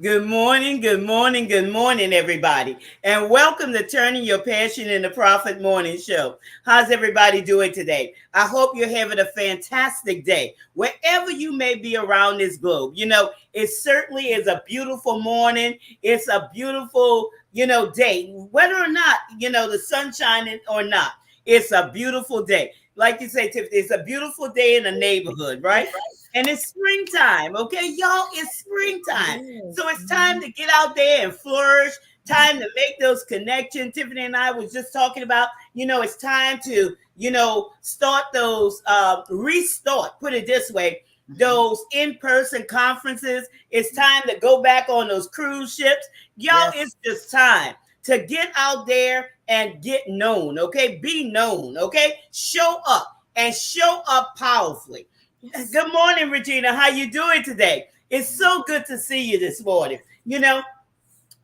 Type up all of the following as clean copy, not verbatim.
Good morning, good morning, good morning, everybody. And welcome to Turning Your Passion into Profit Morning Show. How's everybody doing today? I hope you're having a fantastic day, wherever you may be around this globe. It certainly is a beautiful morning. It's a beautiful, day. Whether or not, the sun shining or not, it's a beautiful day. Like you say, Tiffany, it's a beautiful day in the neighborhood, right? And it's springtime, okay, y'all? It's springtime. So it's time to get out there and flourish, time to make those connections. Tiffany and I was just talking about, it's time to, start those, restart, put it this way, those in-person conferences. It's time to go back on those cruise ships. Y'all, it's just time to get out there and get known, okay? Be known, okay? Show up and show up powerfully. Good morning, Regina. How you doing today? It's so good to see you this morning.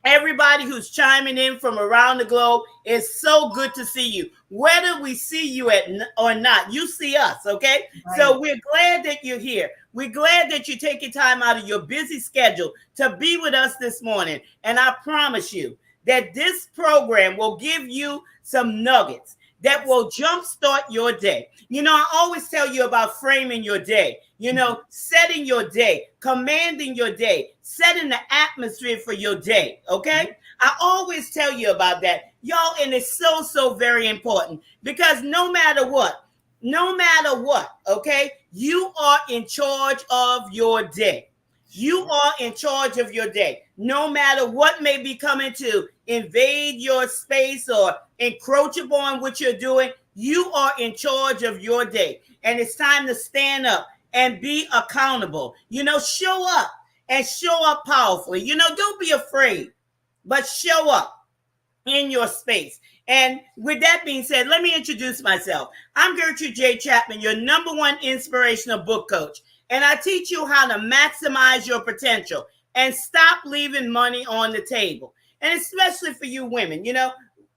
Everybody who's chiming in from around the globe, it's so good to see you. Whether we see you or not, you see us, okay? Right. So we're glad that you're here. We're glad that you're taking time out of your busy schedule to be with us this morning. And I promise you that this program will give you some nuggets that will jumpstart your day. I always tell you about framing your day, setting your day, commanding your day, setting the atmosphere for your day, okay? I always tell you about that, y'all, and it's so, so very important because no matter what, okay, you are in charge of your day. You are in charge of your day. No matter what may be coming to invade your space or encroach upon what you're doing, you are in charge of your day. And it's time to stand up and be accountable. Show up and show up powerfully. Don't be afraid, but show up in your space. And with that being said, let me introduce myself. I'm Gertrude J. Chapman, your number one inspirational book coach. And I teach you how to maximize your potential and stop leaving money on the table. And especially for you women,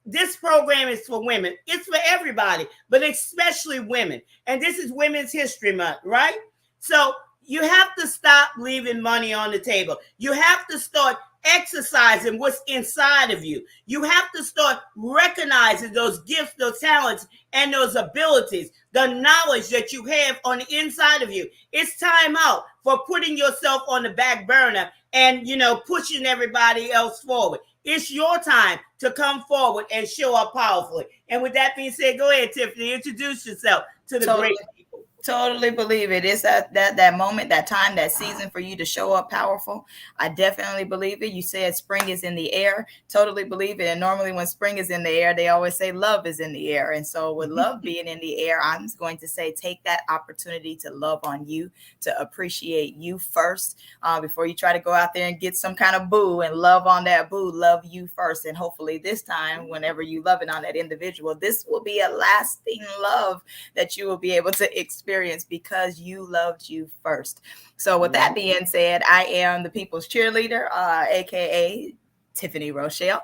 this program is for women. It's for everybody, but especially women. And this is Women's History Month, right? So you have to stop leaving money on the table. You have to start exercising what's inside of you. You have to start recognizing those gifts, those talents, and those abilities, the knowledge that you have on the inside of you. It's time out for putting yourself on the back burner and, pushing everybody else forward. It's your time to come forward and show up powerfully. And with that being said, go ahead, Tiffany, introduce yourself to the great people. Totally believe it. It's that moment, that time, that season for you to show up powerful. I definitely believe it. You said spring is in the air. Totally believe it. And normally when spring is in the air, they always say love is in the air. And so with love being in the air, I'm going to say take that opportunity to love on you, to appreciate you first before you try to go out there and get some kind of boo and love on that boo. Love you first. And hopefully this time, whenever you love it on that individual, this will be a lasting love that you will be able to experience because you loved you first. So with that being said, I am the people's cheerleader, aka Tiffany Rochelle.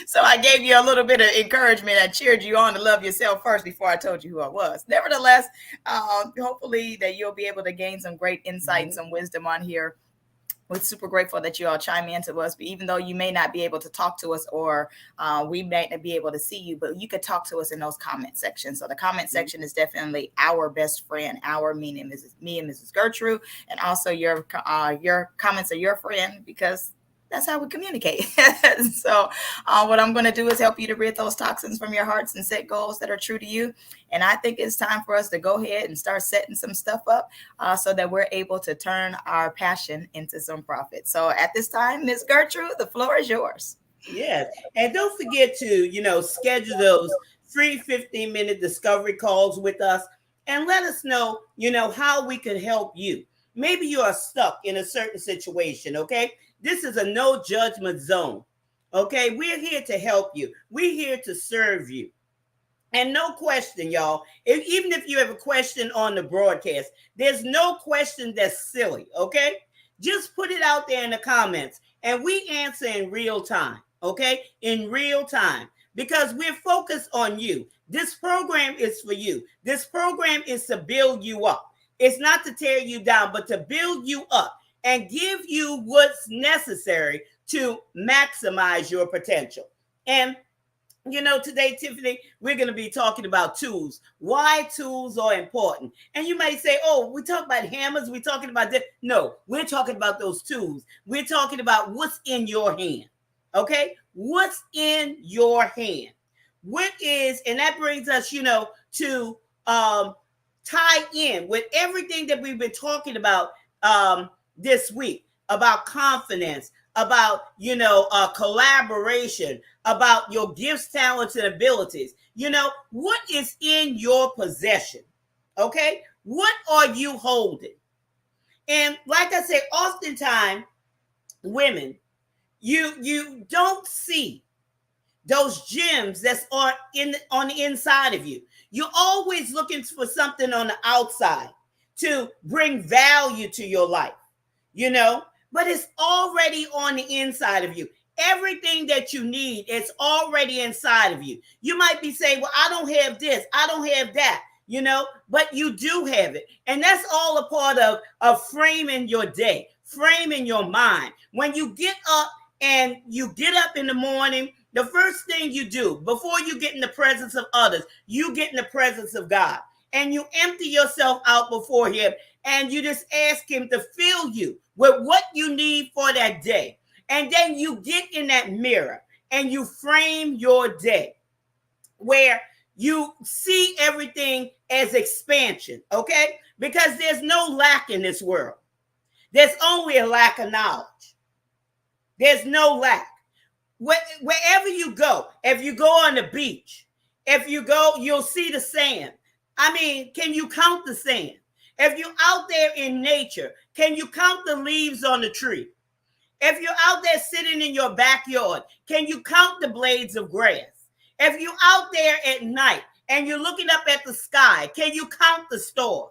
So I gave you a little bit of encouragement. I cheered you on to love yourself first before I told you who I was. Nevertheless, hopefully that you'll be able to gain some great insight and some wisdom on here. We're super grateful that you all chime in to us, but even though you may not be able to talk to us or we may not be able to see you, but you could talk to us in those comment sections. So the comment section is definitely our best friend. Our meaning is me and Mrs. Gertrude, and also your comments are your friend because that's how we communicate. So what I'm going to do is help you to rid those toxins from your hearts and set goals that are true to you. And I think it's time for us to go ahead and start setting some stuff up so that we're able to turn our passion into some profit. So at this time, Ms. Gertrude, the floor is yours. Yes. And don't forget to, schedule those free 15-minute discovery calls with us and let us know, how we can help you. Maybe you are stuck in a certain situation, okay? This is a no judgment zone, okay? We're here to help you. We're here to serve you. And no question, y'all, even if you have a question on the broadcast, there's no question that's silly, okay? Just put it out there in the comments and we answer in real time, okay? In real time, because we're focused on you. This program is for you. This program is to build you up. It's not to tear you down, but to build you up. and give you what's necessary to maximize your potential. And today, Tiffany, we're going to be talking about tools. Why tools are important. And you might say, oh, we talk about hammers. We're talking about this. No, we're talking about those tools. We're talking about what's in your hand. Okay? What's in your hand? What is, and that brings us, to tie in with everything that we've been talking about this week, about confidence, about, collaboration, about your gifts, talents, and abilities. What is in your possession? Okay? What are you holding? And like I said, oftentimes, women, you don't see those gems that's on the inside of you. You're always looking for something on the outside to bring value to your life, but it's already on the inside of you. Everything that you need is already inside of you. You might be saying, well, I don't have this, I don't have that, but you do have it. And that's all a part of framing your day, framing your mind. When you get up and you get up in the morning, the first thing you do before you get in the presence of others, you get in the presence of God, and you empty yourself out before him, and you just ask him to fill you with what you need for that day. And then you get in that mirror and you frame your day where you see everything as expansion, okay? Because there's no lack in this world. There's only a lack of knowledge. There's no lack. Wherever you go, if you go on the beach, if you go, you'll see the sand. I mean, can you count the sand? If you're out there in nature, can you count the leaves on the tree? If you're out there sitting in your backyard, can you count the blades of grass? If you're out there at night and you're looking up at the sky, can you count the stars?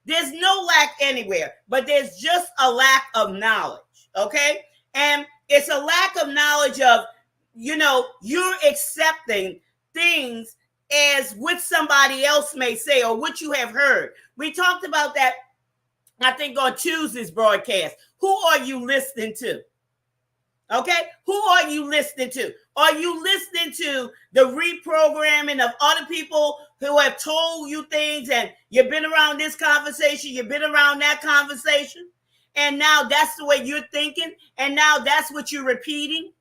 There's no lack anywhere, but there's just a lack of knowledge, okay? And it's a lack of knowledge of, you're accepting things as what somebody else may say or what you have heard. We talked about that, I think, on Tuesday's broadcast. Who are you listening to? Okay? Who are you listening to? Are you listening to the reprogramming of other people who have told you things, and you've been around this conversation, you've been around that conversation, and now that's the way you're thinking, and now that's what you're repeating?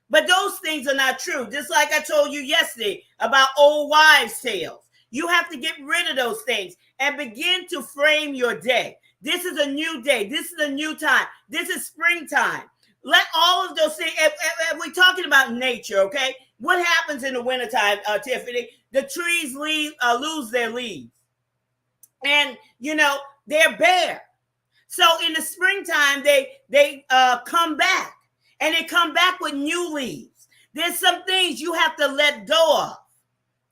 But those things are not true. Just like I told you yesterday about old wives' tales. You have to get rid of those things and begin to frame your day. This is a new day. This is a new time. This is springtime. Let all of those things, if we're talking about nature, okay? What happens in the wintertime, Tiffany? The trees lose their leaves. And, they're bare. So in the springtime, they come back. And they come back with new leaves. There's some things you have to let go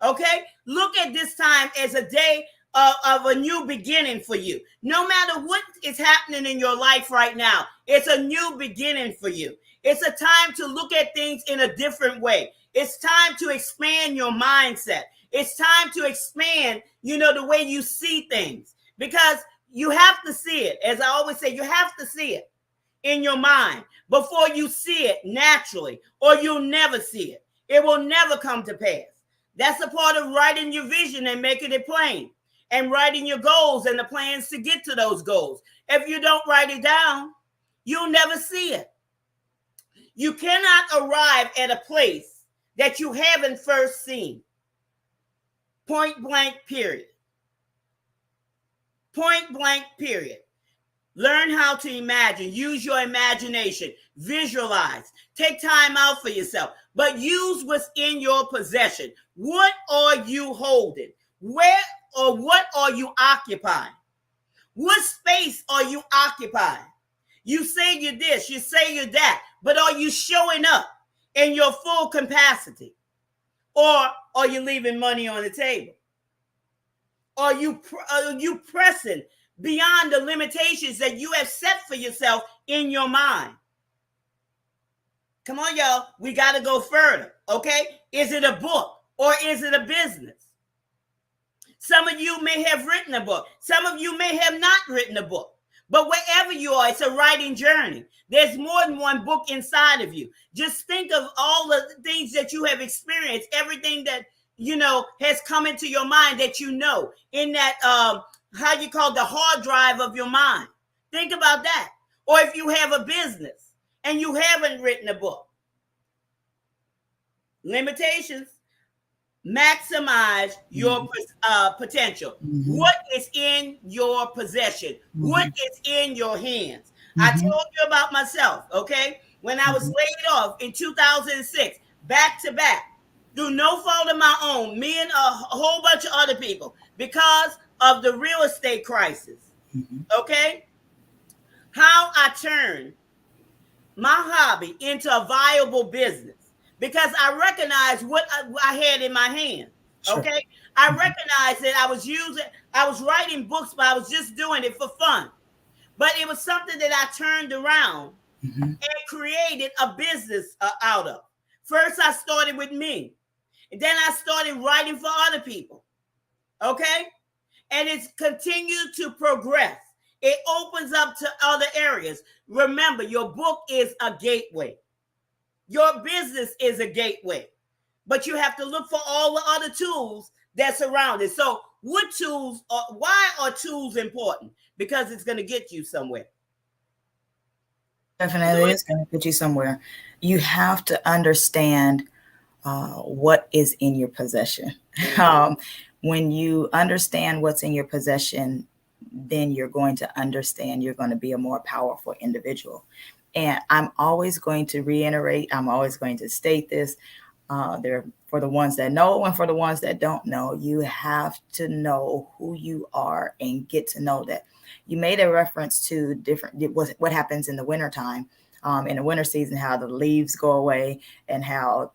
of. Okay? Look at this time as a day of a new beginning for you. No matter what is happening in your life right now, it's a new beginning for you. It's a time to look at things in a different way. It's time to expand your mindset. It's time to expand, the way you see things. Because you have to see it. As I always say, you have to see it in your mind before you see it naturally, or you'll never see it. It will never come to pass. That's a part of writing your vision and making it plain, and writing your goals and the plans to get to those goals. If you don't write it down, you'll never see it. You cannot arrive at a place that you haven't first seen. Point blank, period. Point blank, period. Learn how to imagine. Use your imagination. Visualize. Take time out for yourself. But use what's in your possession. What are you holding? Where or what are you occupying? What space are you occupying? You say you're this, you say you're that, but are you showing up in your full capacity? Or are you leaving money on the table? Are you pressing beyond the limitations that you have set for yourself in your mind? Come on, y'all. We got to go further, okay? Is it a book or is it a business? Some of you may have written a book. Some of you may have not written a book. But wherever you are, it's a writing journey. There's more than one book inside of you. Just think of all the things that you have experienced, everything that has come into your mind that in that how you call the hard drive of your mind. Think about that. Or if you have a business and you haven't written a book. Limitations. Maximize your potential. What is in your possession? What is in your hands? I told you about myself, okay? When I was laid off in 2006, back to back, through no fault of my own, me and a whole bunch of other people, because of the real estate crisis, okay? How I turned my hobby into a viable business. Because I recognized what I had in my hand. Okay. Sure. I recognized that I was writing books, but I was just doing it for fun. But it was something that I turned around and created a business out of. First, I started with me. And then I started writing for other people. Okay. And it's continued to progress. It opens up to other areas. Remember, your book is a gateway. Your business is a gateway, but you have to look for all the other tools that's around it. So why are tools important? Because it's going to get you somewhere. Definitely it's going to get you somewhere. You have to understand what is in your possession. When you understand what's in your possession, then you're going to understand you're going to be a more powerful individual. And I'm always going to reiterate, I'm always going to state this, there for the ones that know and for the ones that don't know, you have to know who you are and get to know that. You made a reference to what happens in the wintertime, in the winter season, how the leaves go away and how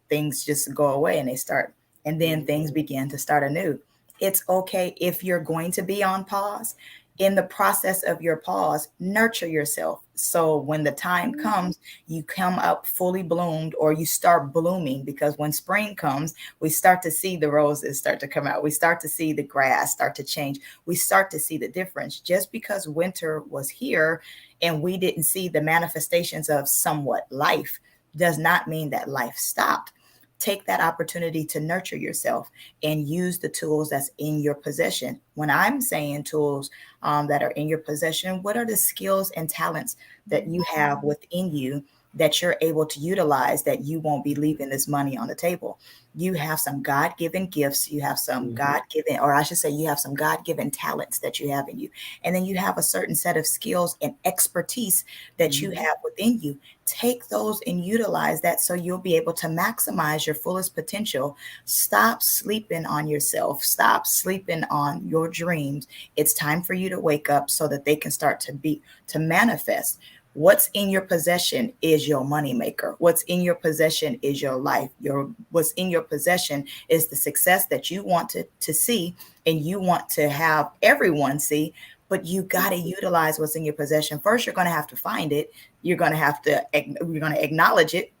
things just go away and then things begin to start anew. It's okay if you're going to be on pause. In the process of your pause, nurture yourself. So when the time comes, you come up fully bloomed or you start blooming, because when spring comes, we start to see the roses start to come out. We start to see the grass start to change. We start to see the difference. Just because winter was here and we didn't see the manifestations of somewhat life does not mean that life stopped. Take that opportunity to nurture yourself and use the tools that's in your possession. When I'm saying tools that are in your possession, what are the skills and talents that you have within you that you're able to utilize, that you won't be leaving this money on the table? You have some God-given gifts. You have some God-given, or I should say you have some God-given talents that you have in you. And then you have a certain set of skills and expertise that you have within you. Take those and utilize that so you'll be able to maximize your fullest potential. Stop sleeping on yourself. Stop sleeping on your dreams. It's time for you to wake up so that they can start to manifest. What's in your possession is your moneymaker. What's in your possession is your life. What's in your possession is the success that you want to see and you want to have everyone see, but you got to utilize what's in your possession. First, you're going to have to find it. You're going to acknowledge it.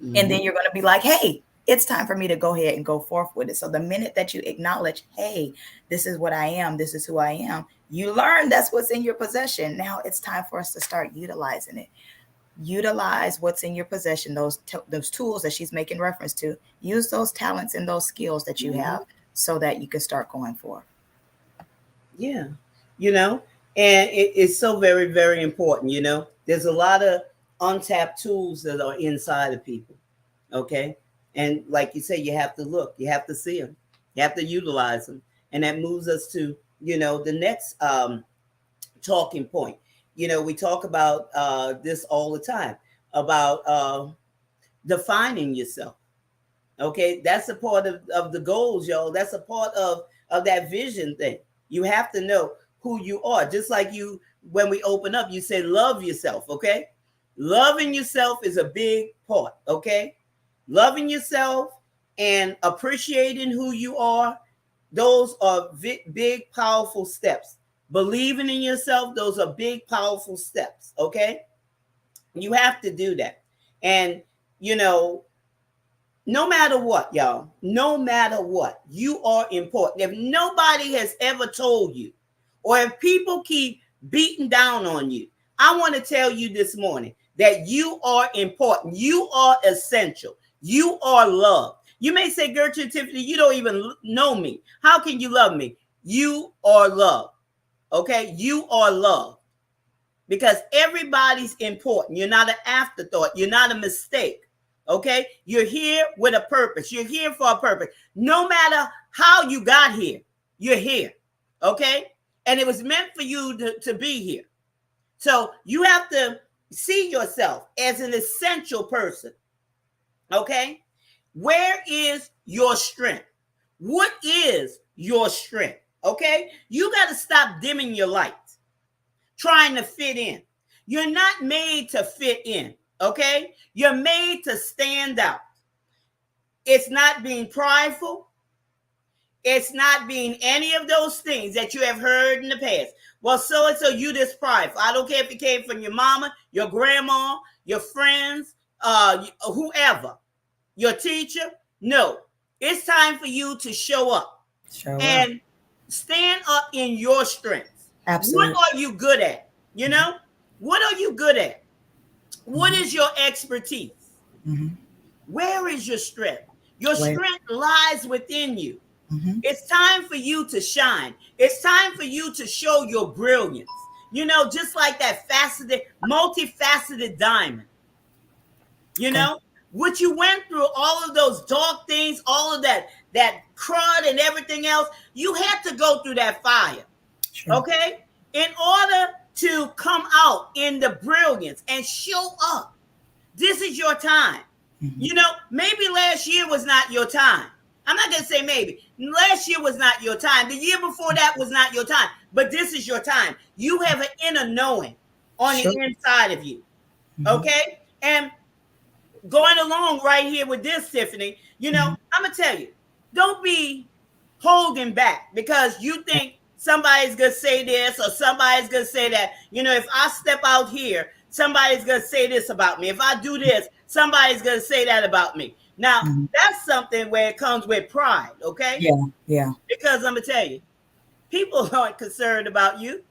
And then you're going to be like, hey, it's time for me to go ahead and go forth with it. So the minute that you acknowledge, hey, this is what I am, this is who I am, you learn that's what's in your possession. Now it's time for us to start utilizing it. Utilize what's in your possession, those tools that she's making reference to. Use those talents and those skills that you have so that you can start going forth. Yeah. And it's so very, very important. There's a lot of untapped tools that are inside of people. Okay. And like you say, you have to look, you have to see them, you have to utilize them. And that moves us to, the next talking point. We talk about this all the time, about defining yourself. Okay. That's a part of the goals, y'all. That's a part of that vision thing. You have to know who you are. Just like when we open up, you say, love yourself. Okay. Loving yourself is a big part. Okay. Loving yourself and appreciating who you are, those are big, powerful steps. Believing in yourself, those are big, powerful steps, okay? You have to do that. And, no matter what, y'all, no matter what, you are important. If nobody has ever told you, or if people keep beaten down on you. I want to tell you this morning that you are important. You are essential. You are loved. You may say, Gertrude Tiffany, you don't even know me. How can you love me? You are loved. Okay? You are loved. Because everybody's important. You're not an afterthought. You're not a mistake. Okay? You're here with a purpose. You're here for a purpose. No matter how you got here, you're here. Okay? And it was meant for you to be here. So you have to see yourself as an essential person. Okay? Where is your strength? What is your strength? Okay? You got to stop dimming your lights, trying to fit in. You're not made to fit in. Okay? You're made to stand out. It's not being prideful. It's not being any of those things that you have heard in the past. Well, so-and-so, you this prideful. I don't care if it came from your mama, your grandma, your friends, whoever, your teacher. No, it's time for you to show up and stand up in your strengths. Absolutely. What are you good at? You know, what are you good at? What is your expertise? Where is your strength? Your strength lies within you. It's time for you to shine. It's time for you to show your brilliance. You know, just like that multifaceted diamond. You know, what you went through, all of those dark things, all of that crud and everything else, you had to go through that fire. Sure. Okay? In order to come out in the brilliance and show up. This is your time. You know, maybe last year was not your time. I'm not going to say maybe. Last year was not your time. The year before that was not your time. But this is your time. You have an inner knowing on the inside of you. Okay? And going along right here with this, Tiffany, you know, I'm going to tell you, don't be holding back because you think somebody's going to say this or somebody's going to say that. You know, if I step out here, somebody's going to say this about me. If I do this, somebody's going to say that about me. Now, that's something where it comes with pride, okay? Yeah. Because I'm going to tell you, people aren't concerned about you.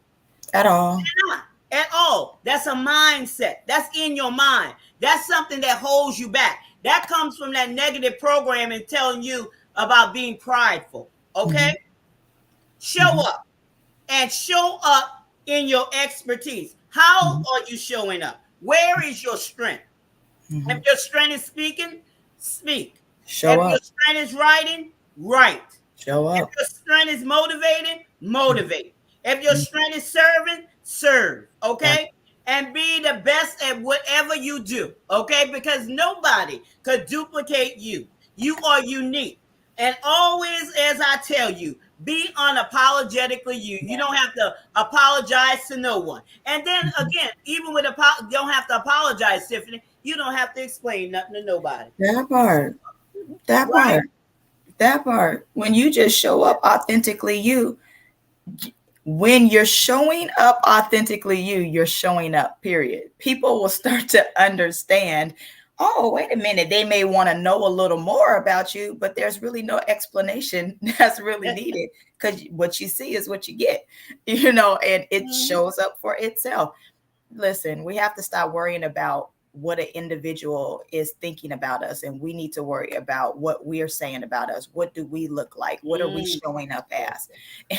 At all. They're not. At all. That's a mindset. That's in your mind. That's something that holds you back. That comes from that negative programming telling you about being prideful, okay? Show up. And show up in your expertise. How are you showing up? Where is your strength? If your strength is speaking, speak. Show up. If your strength is writing, write. Show up. If your strength is motivating, motivate. If your strength is serving, serve. Okay? And be the best at whatever you do. Okay? Because nobody could duplicate you. You are unique. And always, as I tell you, be unapologetically you. You don't have to apologize to no one. And then again, even with you don't have to apologize, Tiffany. You don't have to explain nothing to nobody. That part. When you just show up authentically you, when you're showing up authentically you, you're showing up, period. People will start to understand, oh, wait a minute. They may want to know a little more about you, but there's really no explanation that's really needed because what you see is what you get, you know, and it shows up for itself. Listen, we have to stop worrying about what an individual is thinking about us, and we need to worry about what we are saying about us. What do we look like? What are we showing up as?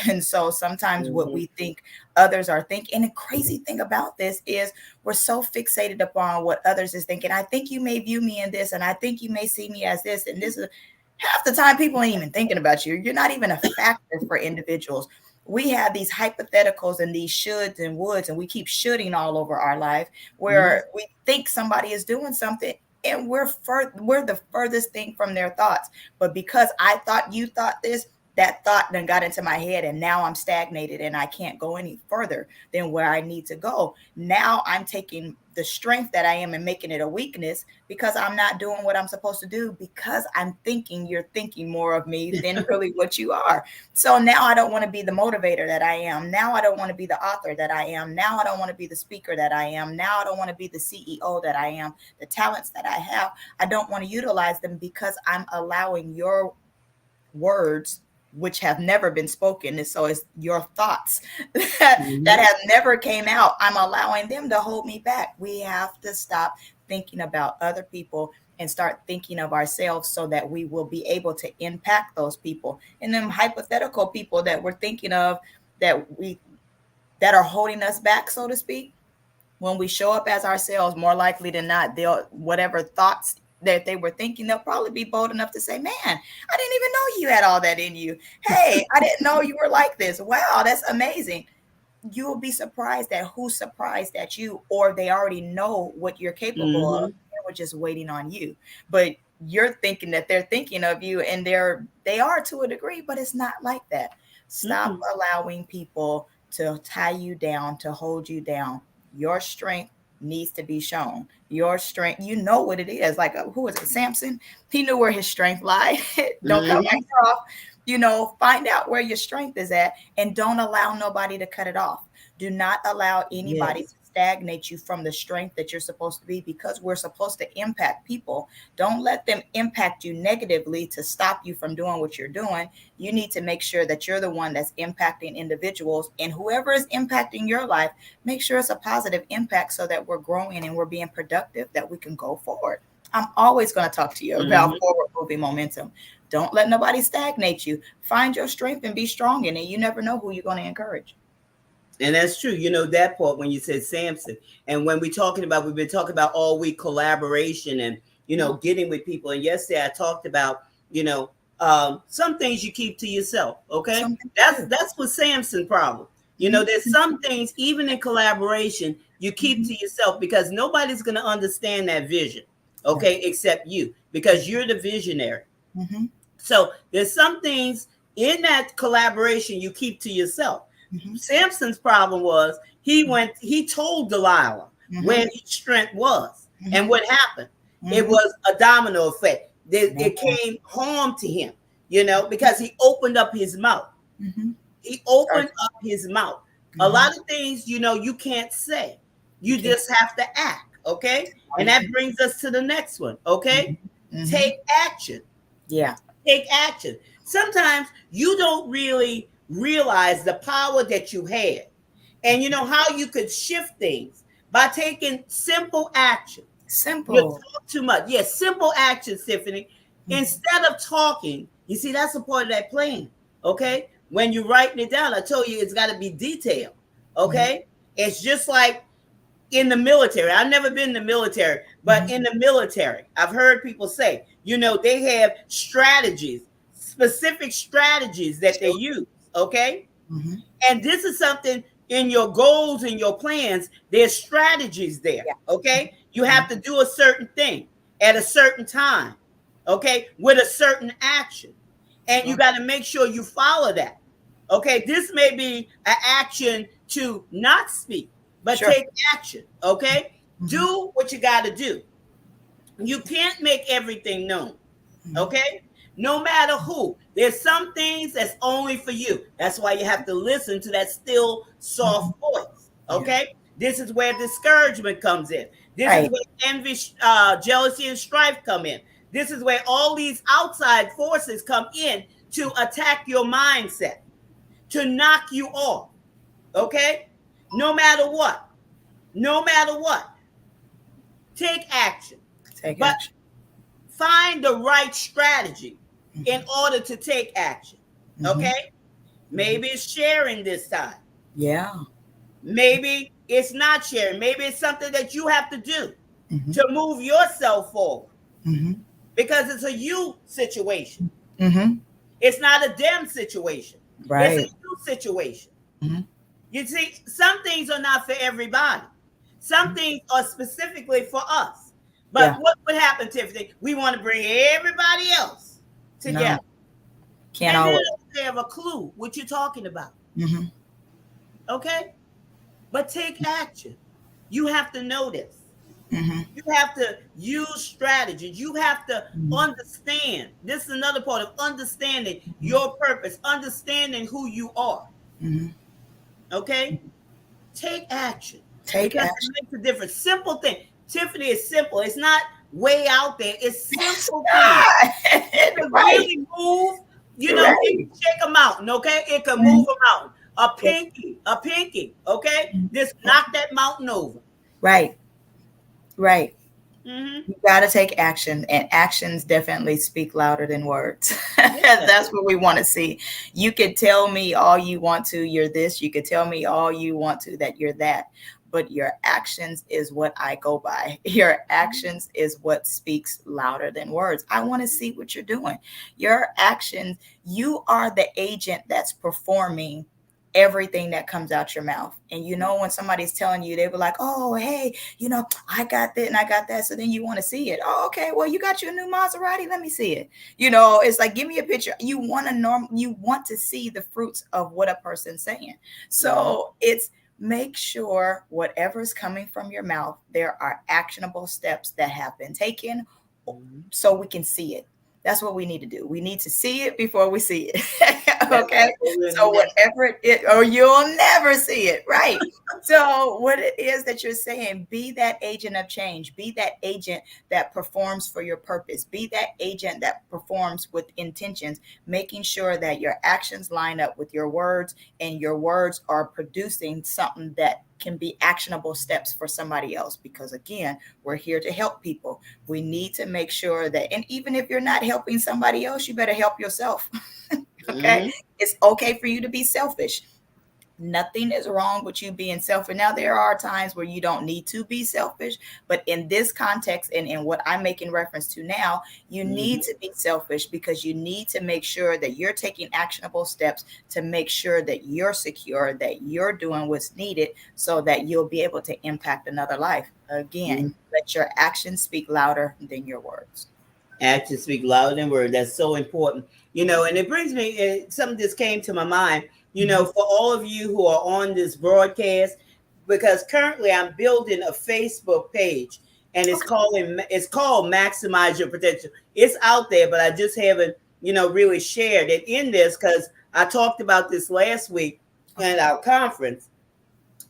And so sometimes what we think others are thinking, and the crazy thing about this is we're so fixated upon what others is thinking. I think you may view me in this, and I think you may see me as this, and this is half the time people ain't even thinking about you. You're not even a factor for individuals. We have these hypotheticals and these shoulds and woulds, and we keep shoulding all over our life where we think somebody is doing something and we're the furthest thing from their thoughts. But because I thought you thought this, that thought then got into my head, and now I'm stagnated and I can't go any further than where I need to go. Now I'm taking the strength that I am and making it a weakness because I'm not doing what I'm supposed to do because I'm thinking you're thinking more of me than really what you are. So now I don't want to be the motivator that I am. Now I don't want to be the author that I am. Now I don't want to be the speaker that I am. Now I don't want to be the CEO that I am. The talents that I have, I don't want to utilize them because I'm allowing your words which have never been spoken. And so it's your thoughts that have never came out. I'm allowing them to hold me back. We have to stop thinking about other people and start thinking of ourselves so that we will be able to impact those people. And them hypothetical people that we're thinking of that are holding us back, so to speak, when we show up as ourselves, more likely than not, they'll, whatever thoughts that they were thinking, they'll probably be bold enough to say, man, I didn't even know you had all that in you. Hey, I didn't know you were like this. Wow, that's amazing. You will be surprised at who's surprised at you, or they already know what you're capable of. They were just waiting on you. But you're thinking that they're thinking of you, and they are to a degree, but it's not like that. Stop allowing people to tie you down, to hold you down. Your strength needs to be shown. Your strength, you know what it is. Like, who is it? Samson? He knew where his strength lied. Don't cut my off. Find out where your strength is at, and don't allow nobody to cut it off. Do not allow anybody to stagnate you from the strength that you're supposed to be, because we're supposed to impact people. Don't let them impact you negatively to stop you from doing what you're doing. You need to make sure that you're the one that's impacting individuals, and whoever is impacting your life, make sure it's a positive impact so that we're growing and we're being productive, that we can go forward. I'm always going to talk to you about forward moving momentum. Don't let nobody stagnate you. Find your strength and be strong in it. You never know who you're going to encourage. And that's true. That part when you said Samson, and when we've been talking about all week collaboration and, getting with people. And yesterday I talked about, some things you keep to yourself. Okay. That's what Samson's problem. There's some things, even in collaboration, you keep to yourself, because nobody's going to understand that vision. Okay. Except you, because you're the visionary. So there's some things in that collaboration you keep to yourself. Samson's problem was he told Delilah where his strength was. And what happened? It was a domino effect. It came harm to him, because he opened up his mouth. He opened up his mouth. A lot of things, you can't say. You just have to act. Okay. And that brings us to the next one. Okay. Take action. Yeah. Take action. Sometimes you don't really realize the power that you had, and how you could shift things by taking simple action. You talk too much. Yes, simple action, Tiffany. Instead of talking, you see, that's a part of that plan. Okay, when you're writing it down, I told you it's got to be detailed. Okay, it's just like in the military. I've never been in the military, but in the military, I've heard people say, they have strategies, specific strategies that they use. Okay. And this is something in your goals and your plans. There's strategies there. Okay. You have to do a certain thing at a certain time. Okay. With a certain action. And you got to make sure you follow that. Okay. This may be an action to not speak, but take action. Okay. Do what you got to do. You can't make everything known. Okay. No matter who. There's some things that's only for you. That's why you have to listen to that still, soft voice. Okay? This is where discouragement comes in. This is where envy, jealousy, and strife come in. This is where all these outside forces come in to attack your mindset, to knock you off. Okay? No matter what. No matter what. Take action. Take action. Find the right strategy in order to take action. Okay? Maybe it's sharing this time. Yeah. Maybe it's not sharing. Maybe it's something that you have to do to move yourself forward. Because it's a you situation. It's not a them situation. Right. It's a you situation. You see, some things are not for everybody. Some things are specifically for us. But what would happen, Tiffany? We want to bring everybody else together. No. Can't always. They have a clue what you're talking about. Okay? But take action. You have to know this. You have to use strategies. You have to understand. This is another part of understanding your purpose, understanding who you are. Okay? Take action. Take action. It makes a difference. Simple thing. Tiffany is simple. It's not way out there. It's simple things. Really move You know, it can shake a mountain, okay? It can move a mountain. A pinky, okay? Just knock that mountain over. Right. Right. Mm-hmm. You got to take action, and actions definitely speak louder than words. Yeah. That's what we want to see. You could tell me all you want to, you're this. You could tell me all you want to, that you're that. But your actions is what I go by. Your actions is what speaks louder than words. I want to see what you're doing. Your actions, you are the agent that's performing everything that comes out your mouth. And you know, when somebody's telling you, they were like, oh, hey, you know, I got that and I got that. So then you want to see it. Oh, okay. Well, you got your new Maserati. Let me see it. You know, it's like, give me a picture. You want to see the fruits of what a person's saying. So it's make sure whatever's coming from your mouth, there are actionable steps that have been taken so we can see it. That's what we need to do. We need to see it before we see it. Okay. So whatever it is, or you'll never see it. Right. So what it is that you're saying, be that agent of change, be that agent that performs for your purpose, be that agent that performs with intentions, making sure that your actions line up with your words and your words are producing something that can be actionable steps for somebody else. Because again, we're here to help people. We need to make sure that, and even if you're not helping somebody else, you better help yourself. Okay. It's okay for you to be selfish. Nothing is wrong with you being selfish. Now, there are times where you don't need to be selfish, but in this context and in what I'm making reference to now, you need to be selfish because you need to make sure that you're taking actionable steps to make sure that you're secure, that you're doing what's needed so that you'll be able to impact another life. Again, let your actions speak louder than your words. Actions speak louder than words. That's so important. You know, and it brings me, something just came to my mind, you know, for all of you who are on this broadcast, because currently I'm building a Facebook page and it's called Maximize Your Potential. It's out there, but I just haven't, you know, really shared it in this because I talked about this last week at our conference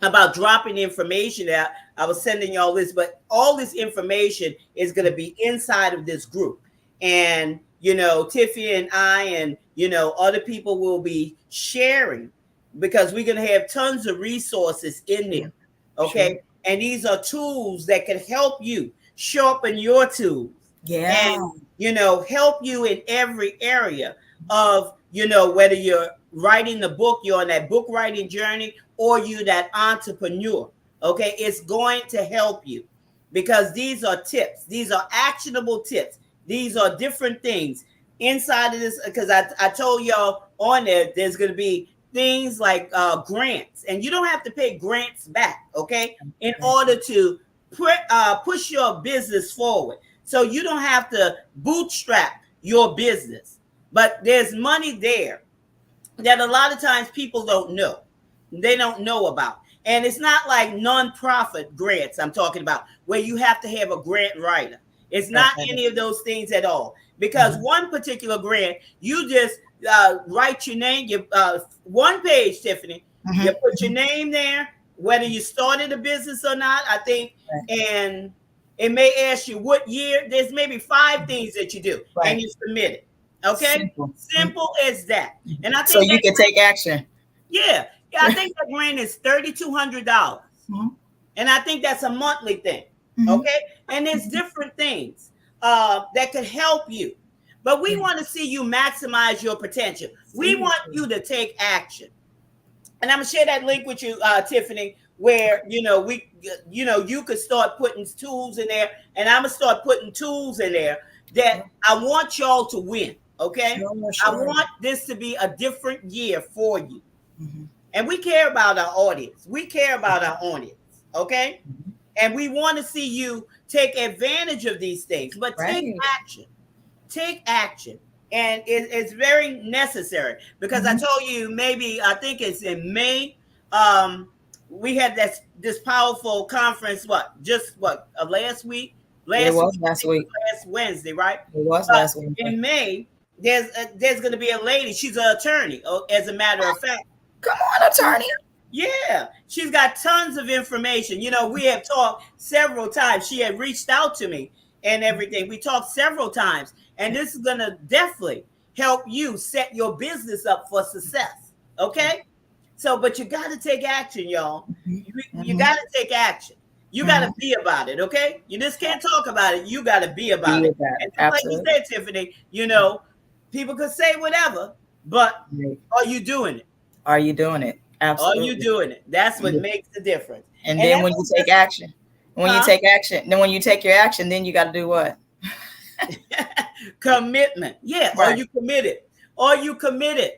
about dropping information out. I was sending y'all this, but all this information is going to be inside of this group. And, you know, Tiffy and I and, you know, other people will be sharing because we're going to have tons of resources in there. Okay. Sure. And these are tools that can help you sharpen your tools. Yeah. And, you know, help you in every area of, you know, whether you're writing the book, you're on that book writing journey, or you that entrepreneur. Okay. It's going to help you because these are tips. These are actionable tips. These are different things inside of this. Because I told y'all on there, there's going to be things like grants, and you don't have to pay grants back. Okay. In order to push your business forward. So you don't have to bootstrap your business, but there's money there that a lot of times people don't know. They don't know about. And it's not like nonprofit grants I'm talking about, where you have to have a grant writer. It's not any of those things at all. Because one particular grant, you just write your name, one page, Tiffany, you put your name there, whether you started a business or not, I think, and it may ask you what year. There's maybe 5 things that you do, and you submit it. Okay, simple as that. And I think so you can take action. Yeah, I think that grant is $3,200, and I think that's a monthly thing. Okay, and there's different things that could help you, but we want to see you maximize your potential. We want you to take action, and I'm gonna share that link with you, Tiffany, where you could start putting tools in there, and I'm gonna start putting tools in there that I want y'all to win. Okay, I want this to be a different year for you. And we care about our audience. We care about our audience. Okay. And we want to see you take advantage of these things, but take action. Take action. And it's very necessary because I told you maybe, I think it's in May. We had this powerful conference, last week? Last week. Last Wednesday, right? It was last week. In May, there's going to be a lady. She's an attorney, as a matter of fact. Come on, attorney. Yeah, she's got tons of information. You know, we have talked several times. She had reached out to me and everything. We talked several times, and this is going to definitely, help you set your business up for success. Okay? So, but you got to take action, y'all. You got to take action. You got to be about it, okay? You just can't talk about it. You got to be about it. And just like you said, Tiffany, you know, people could say whatever, but are you doing it? Are you doing it? Absolutely. Are you doing it? That's what makes the difference. And then when you take action, when you take action, then when you take your action, then you got to do what? Commitment. Yeah. Right. Are you committed? Are you committed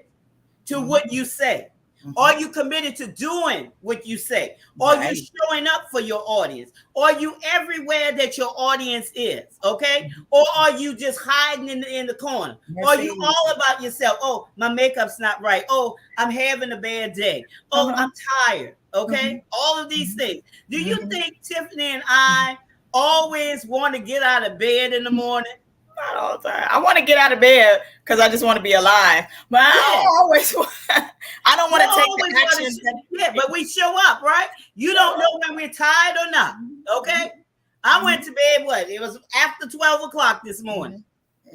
to what you say? Are you committed to doing what you say? Are you showing up for your audience? Are you everywhere that your audience is? Okay. Or are you just hiding in the corner? Are you all about yourself? Oh, my makeup's not right. Oh, I'm having a bad day. Oh, I'm tired. Okay. All of these things. Do you think Tiffany and I always want to get out of bed in the morning? Not all the time. I want to get out of bed because I just want to be alive. But I always want, I don't want to take the action. Yeah, but we show up, right? You don't know when we're tired or not. Okay. I went to bed, it was after 12 o'clock this morning.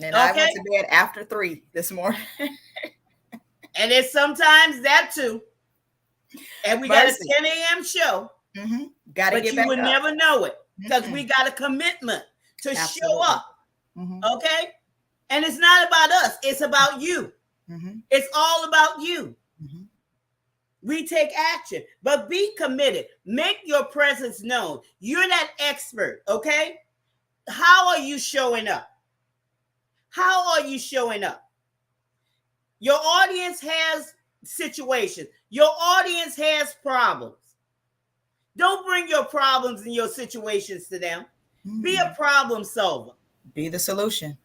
And I went to bed after 3 this morning. And it's sometimes that too. And we got a 10 a.m. show. Got to get back up. But you would never know it because we got a commitment to show up. Okay. And it's not about us. It's about you. It's all about you. We take action, but be committed. Make your presence known. You're that expert. Okay. How are you showing up? How are you showing up? Your audience has situations. Your audience has problems. Don't bring your problems and your situations to them. Be a problem solver. Be the solution.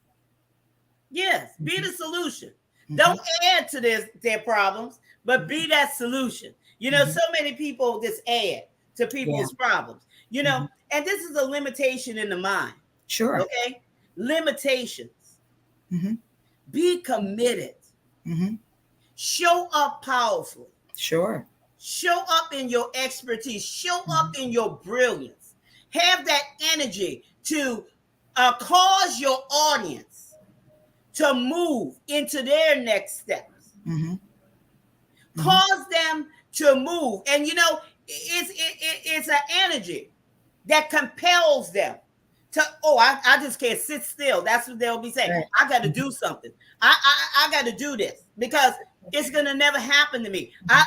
Yes, be the solution. Don't add to their problems, but be that solution. You know, so many people just add to people's problems, you know, and this is a limitation in the mind. Sure. Okay. Limitations. Be committed. Show up powerfully. Sure. Show up in your expertise. Show up in your brilliance. Have that energy to cause your audience to move into their next steps. Cause them to move. And, you know, it's an energy that compels them to, I just can't sit still. That's what they'll be saying. Right. I got to do something. I got to do this because it's going to never happen to me. I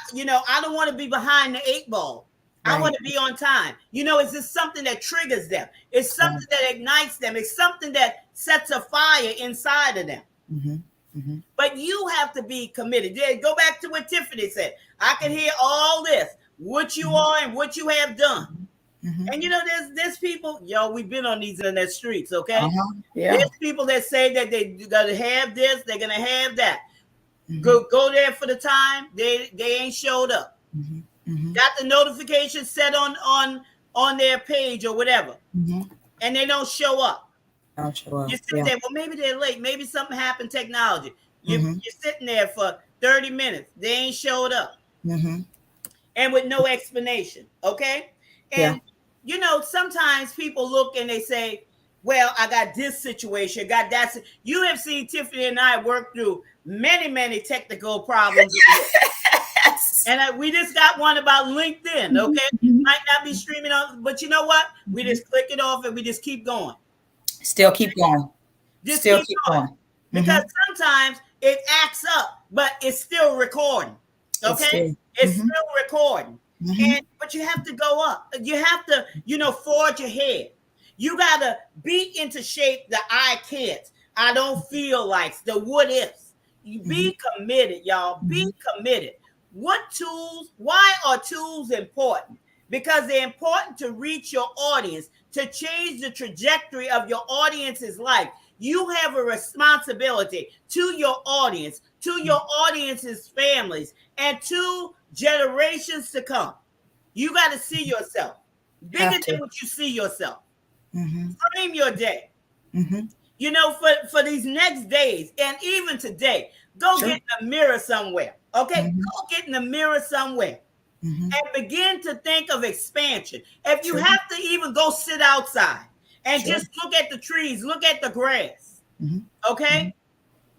don't want to be behind the 8 ball. Right. I want to be on time. You know, it's just something that triggers them. It's something that ignites them. It's something that sets a fire inside of them. But you have to be committed. Yeah, go back to what Tiffany said. I can hear all this, what you are and what you have done. And you know, there's people, we've been on these internet streets, okay? There's people that say that they're gonna have this, they're gonna have that. Go there for the time, they ain't showed up. Got the notification set on their page or whatever, and they don't show up. You sit there, well, maybe they're late, maybe something happened, technology. You're sitting there for 30 minutes, they ain't showed up. And with no explanation, okay? And you know, sometimes people look and they say, well, I got this situation, got that. You have seen Tiffany and I work through many technical problems. And we just got one about LinkedIn, okay? Might not be streaming on, but you know what? We just click it off and we just keep going. Still keep going. Just still keep going. Because sometimes it acts up, but it's still recording, okay? It's still recording. But you have to go up. You have to, forge ahead. You got to be into shape the I can't. I don't feel like the what ifs. You be committed, y'all. Be committed. Why are tools important? Because they're important to reach your audience, to change the trajectory of your audience's life. You have a responsibility to your audience, to your audience's families, and to generations to come. You got to see yourself bigger than what you see yourself. Frame your day. You know, for these next days and even today, go get in the mirror somewhere. Okay, go get in the mirror somewhere and begin to think of expansion. If you have to even go sit outside and just look at the trees, look at the grass. Okay,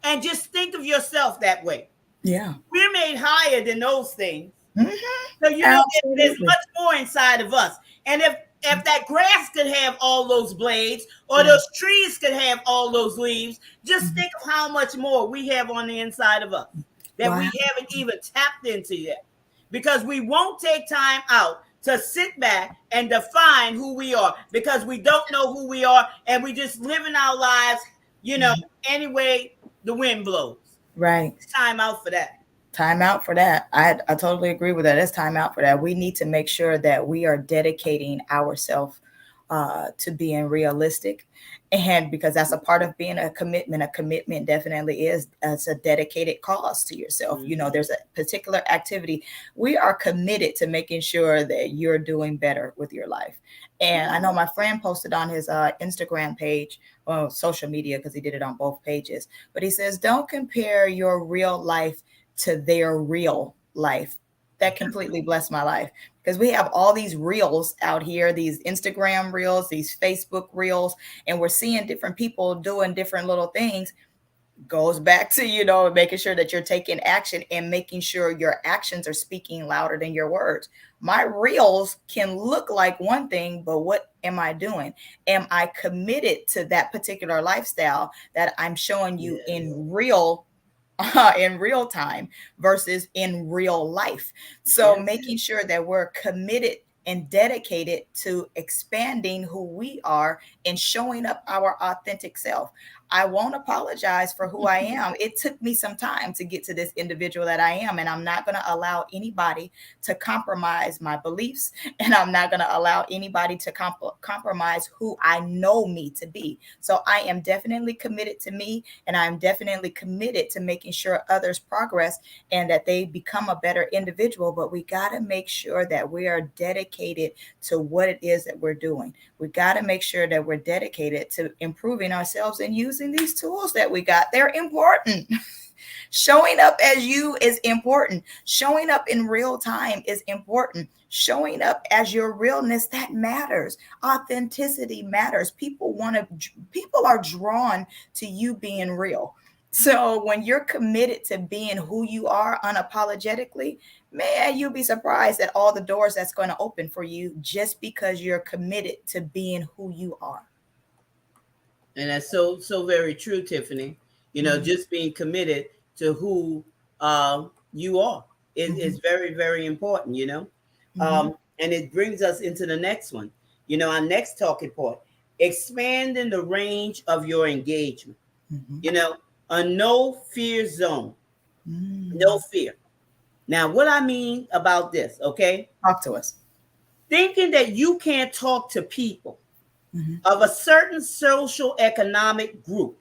And just think of yourself that way. Yeah. We're made higher than those things. Mm-hmm. So you know there's Absolutely. much more inside of us. And if that grass could have all those blades, or those trees could have all those leaves, just think of how much more we have on the inside of us that we haven't even tapped into yet. Because we won't take time out to sit back and define who we are, because we don't know who we are, and we just living our lives, any way the wind blows. Right. It's time out for that. Time out for that. I totally agree with that. It's time out for that. We need to make sure that we are dedicating ourselves to being realistic, and because that's a part of being a commitment. A commitment definitely is a dedicated cause to yourself. Mm-hmm. There's a particular activity. We are committed to making sure that you're doing better with your life. And I know my friend posted on his Instagram page, well, social media, because he did it on both pages, but he says, don't compare your real life to their real life. That completely blessed my life, because we have all these reels out here, these Instagram reels, these Facebook reels, and we're seeing different people doing different little things. Goes back to, making sure that you're taking action and making sure your actions are speaking louder than your words. My reels can look like one thing, but what am I doing? Am I committed to that particular lifestyle that I'm showing you in real time versus in real life? So making sure that we're committed and dedicated to expanding who we are and showing up our authentic self. I won't apologize for who I am. It took me some time to get to this individual that I am, and I'm not going to allow anybody to compromise my beliefs, and I'm not going to allow anybody to compromise who I know me to be. So I am definitely committed to me, and I'm definitely committed to making sure others progress and that they become a better individual. But we got to make sure that we are dedicated to what it is that we're doing. We got to make sure that we're dedicated to improving ourselves and using these tools that we got. They're important. Showing up as you is important. Showing up in real time is important. Showing up as your realness, that matters. Authenticity matters. People are drawn to you being real. So when you're committed to being who you are unapologetically, man, you'll be surprised at all the doors that's going to open for you just because you're committed to being who you are. And that's so very true, Tiffany. Just being committed to who you are is very, very important, and it brings us into the next one. Our next talking point: expanding the range of your engagement. A no fear zone. No fear. Now, what I mean about this, okay? Talk to us. Thinking that you can't talk to people of a certain social economic group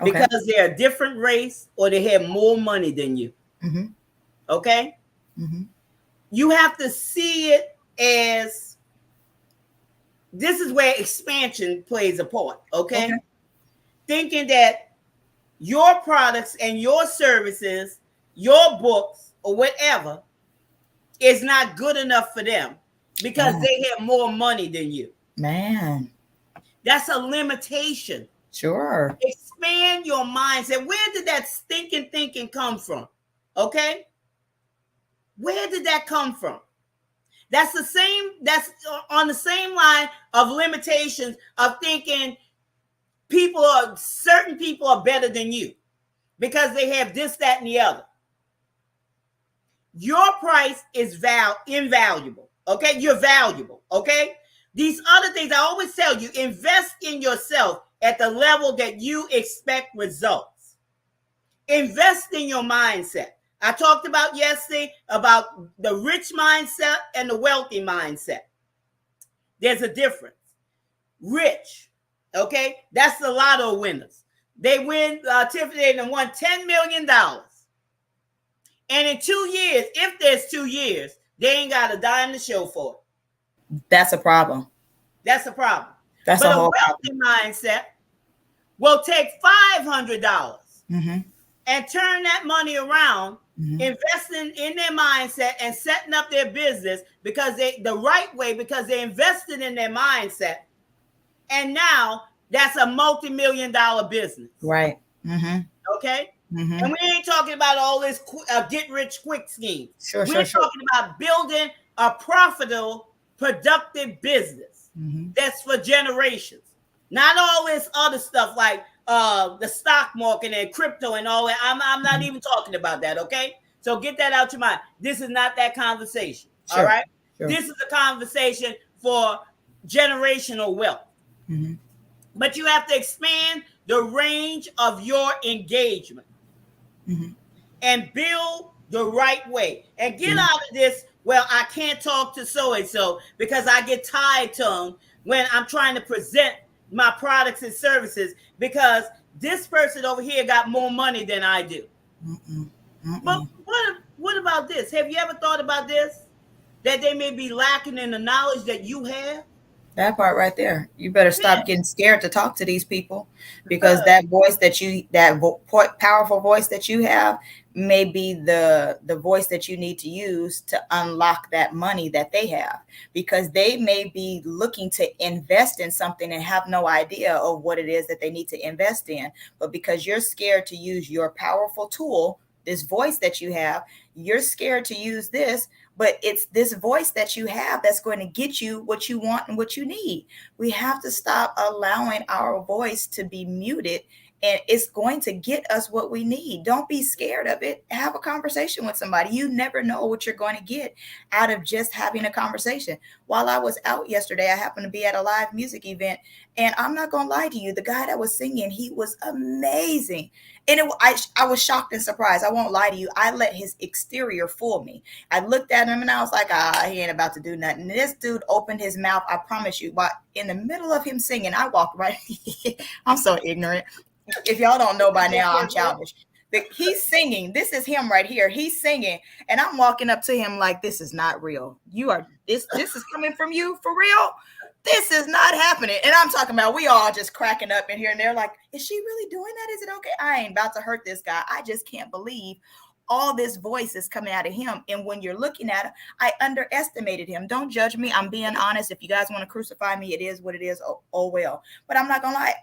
because they're a different race or they have more money than you. Okay? You have to see it as, this is where expansion plays a part, okay? Thinking that your products and your services, your books or whatever is not good enough for them because they have more money than you. Man. That's a limitation. Sure. Expand your mindset. Where did that stinking thinking come from? Okay? Where did that come from? That's on the same line of limitations of thinking certain people are better than you because they have this, that, and the other. Your price is invaluable. Okay? You're valuable. Okay? These other things, I always tell you, invest in yourself at the level that you expect results. Invest in your mindset. I talked about yesterday about the rich mindset and the wealthy mindset. There's a difference. Rich, okay? That's the lotto winners. They win, Tiffany, they won $10 million. And in 2 years, if there's 2 years, they ain't got a dime to show for it. That's a problem. That's a problem. But a wealthy mindset will take $500 and turn that money around, investing in their mindset and setting up their business because they invested in their mindset. And now that's a multi-million-dollar business. Right. Okay. Mm-hmm. And we ain't talking about all this get rich quick schemes. Sure, We're sure. talking about building a profitable, productive business that's for generations. Not all this other stuff like the stock market and crypto and all that. I'm not even talking about that, okay? So get that out your mind. This is not that conversation, Sure, all right? sure. This is a conversation for generational wealth. But you have to expand the range of your engagement and build the right way. And get out of this, well, I can't talk to so-and-so because I get tired tongue when I'm trying to present my products and services because this person over here got more money than I do. But what about this? Have you ever thought about this? That they may be lacking in the knowledge that you have? That part right there. You better stop getting scared to talk to these people, because that voice that you, powerful voice that you have may be the voice that you need to use to unlock that money that they have, because they may be looking to invest in something and have no idea of what it is that they need to invest in. But because you're scared to use your powerful tool, this voice that you have, you're scared to use this, but it's this voice that you have that's going to get you what you want and what you need. We have to stop allowing our voice to be muted, and it's going to get us what we need. Don't be scared of it. Have a conversation with somebody. You never know what you're going to get out of just having a conversation. While I was out yesterday, I happened to be at a live music event, and I'm not going to lie to you, the guy that was singing, he was amazing. And I was shocked and surprised. I won't lie to you. I let his exterior fool me. I looked at him and I was like, he ain't about to do nothing. And this dude opened his mouth. I promise you, but in the middle of him singing, I walked right. I'm so ignorant. If y'all don't know by now, I'm childish. He's singing. This is him right here. He's singing. And I'm walking up to him like, this is not real. This is coming from you for real? This is not happening. And I'm talking about, we all just cracking up in here, and they're like, is she really doing that? Is it okay? I ain't about to hurt this guy. I just can't believe all this voice is coming out of him. And when you're looking at it, I underestimated him. Don't judge me. I'm being honest. If you guys want to crucify me, it is what it is. Oh well. But I'm not gonna lie.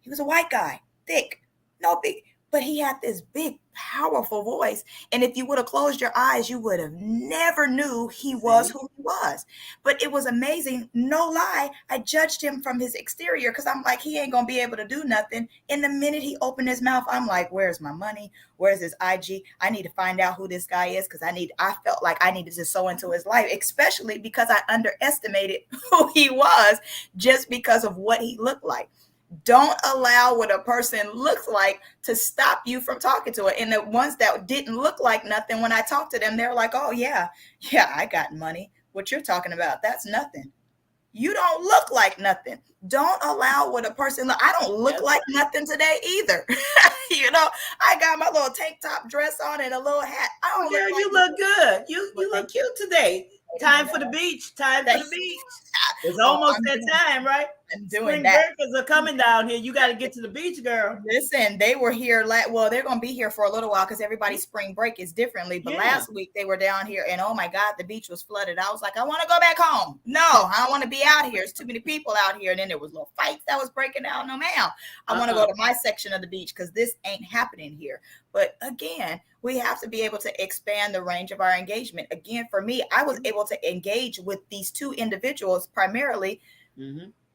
He was a white guy, thick, no big, but he had this big, powerful voice. And if you would have closed your eyes, you would have never knew he was who he was. But it was amazing. No lie. I judged him from his exterior because I'm like, he ain't going to be able to do nothing. And the minute he opened his mouth, I'm like, where's my money? Where's his IG? I need to find out who this guy is, because I felt like I needed to sow into his life, especially because I underestimated who he was just because of what he looked like. Don't allow what a person looks like to stop you from talking to it. And the ones that didn't look like nothing, when I talked to them, they're like, oh yeah, I got money. What you're talking about, that's nothing. You don't look like nothing. Don't allow what a person look. I don't look like nothing today either. I got my little tank top dress on and a little hat. You look good. You look cute today. Time for the beach. It's almost that time, right? I'm doing Spring that. breakers are coming down here. You got to get to the beach, girl. Listen, they were here. They're going to be here for a little while because everybody's spring break is differently. But last week they were down here, and oh my God, the beach was flooded. I was like, I want to go back home. No, I don't want to be out here. There's too many people out here. And then there was little fights that was breaking out. No, ma'am. I want to go to my section of the beach because this ain't happening here. But again, we have to be able to expand the range of our engagement. Again, for me, I was able to engage with these two individuals primarily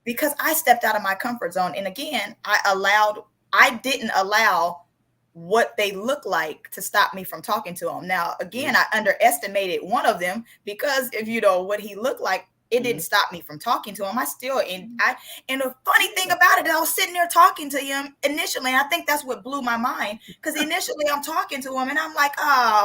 because I stepped out of my comfort zone. And again, I didn't allow what they look like to stop me from talking to them. Now, again, I underestimated one of them because if you know what he looked like, it didn't stop me from talking to him. And the funny thing about it, I was sitting there talking to him initially. And I think that's what blew my mind, because initially I'm talking to him and I'm like,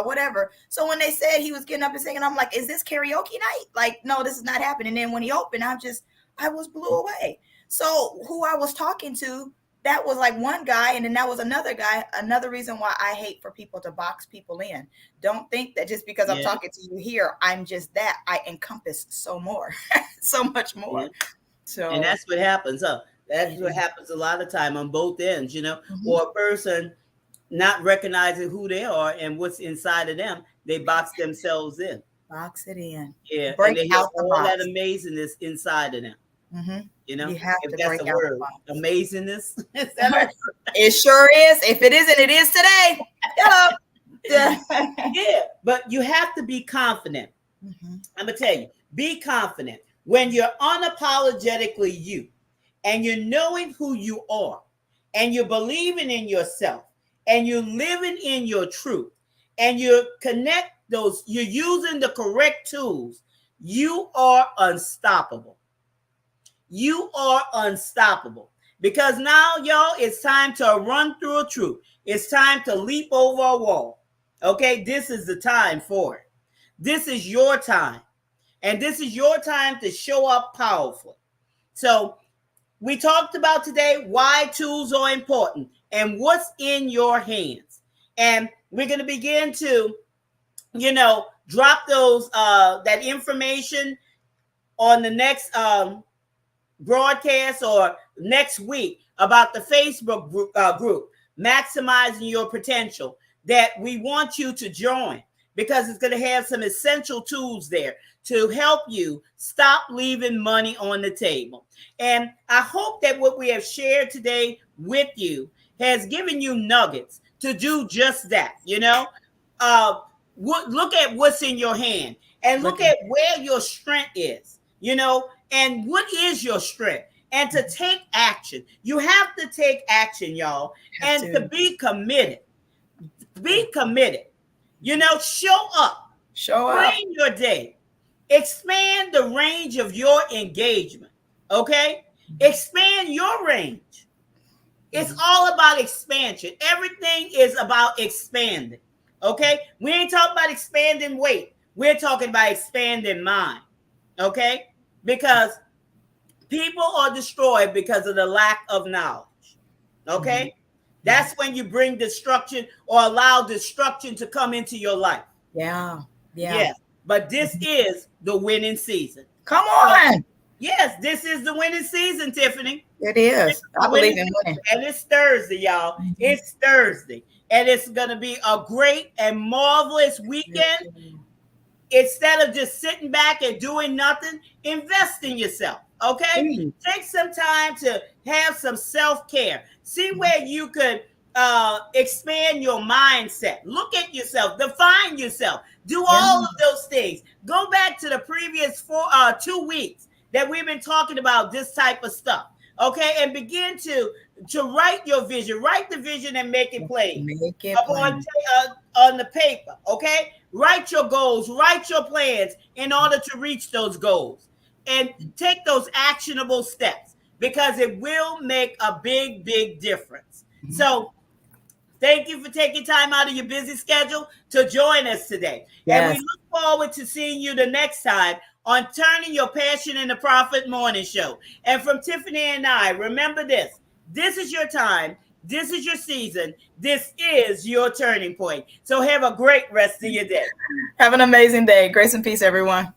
whatever. So when they said he was getting up and singing, I'm like, is this karaoke night? Like, no, this is not happening. And then when he opened, I was blew away. So who I was talking to, that was like one guy, and then that was another guy. Another reason why I hate for people to box people in. Don't think that just because I'm talking to you here, I'm just that. I encompass so much more. So, and that's what happens. That's what happens a lot of time on both ends, or a person not recognizing who they are and what's inside of them. They box themselves in. Box it in. Yeah. Break and they out have the all box. that amazingness inside of them. Mm-hmm. You have to that's break a out word. The box. Amazingness. Is that It sure is. If it isn't, it is today. Hello. Yeah, but you have to be confident. Mm-hmm. I'm gonna tell you, be confident when you're unapologetically you, and you're knowing who you are, and you're believing in yourself, and you're living in your truth, and you're using the correct tools. You are unstoppable. You are unstoppable. Because now, y'all, it's time to run through a troop. It's time to leap over a wall. Okay, this is the time for it. This is your time. And this is your time to show up powerfully. So we talked about today why tools are important and what's in your hands. And we're going to begin to, drop those that information on the next broadcast or next week about the Facebook group, Maximizing Your Potential, that we want you to join, because it's going to have some essential tools there to help you stop leaving money on the table. And I hope that what we have shared today with you has given you nuggets to do just that. Look at what's in your hand and look at where your strength is, and what is your strength, and to take action. You have to take action, y'all, and to be committed. Be committed. Show up. Plan your day. Expand the range of your engagement. Okay? Expand your range. It's all about expansion. Everything is about expanding. Okay? We ain't talking about expanding weight. We're talking about expanding mind. Okay? Because people are destroyed because of the lack of knowledge. Okay? Mm-hmm. That's when you bring destruction or allow destruction to come into your life. Yeah. But this is the winning season. Come on. Yes, this is the winning season, Tiffany. It is. I believe in winning. And it's Thursday, y'all. Mm-hmm. It's Thursday. And it's going to be a great and marvelous weekend. Mm-hmm. Instead of just sitting back and doing nothing, invest in yourself. Okay? Mm-hmm. Take some time to have some self-care. See where you could expand your mindset. Look at yourself. Define yourself. Do all of those things. Go back to the previous 2 weeks that we've been talking about this type of stuff. Okay? And begin to write your vision. Write the vision and make it plain. On the paper. Okay? Write your goals. Write your plans in order to reach those goals. And take those actionable steps, because it will make a big, big difference. Mm-hmm. So thank you for taking time out of your busy schedule to join us today. Yes. And we look forward to seeing you the next time on Turning Your Passion into Profit Morning Show. And from Tiffany and I, remember this. This is your time. This is your season. This is your turning point. So have a great rest of your day. Have an amazing day. Grace and peace, everyone.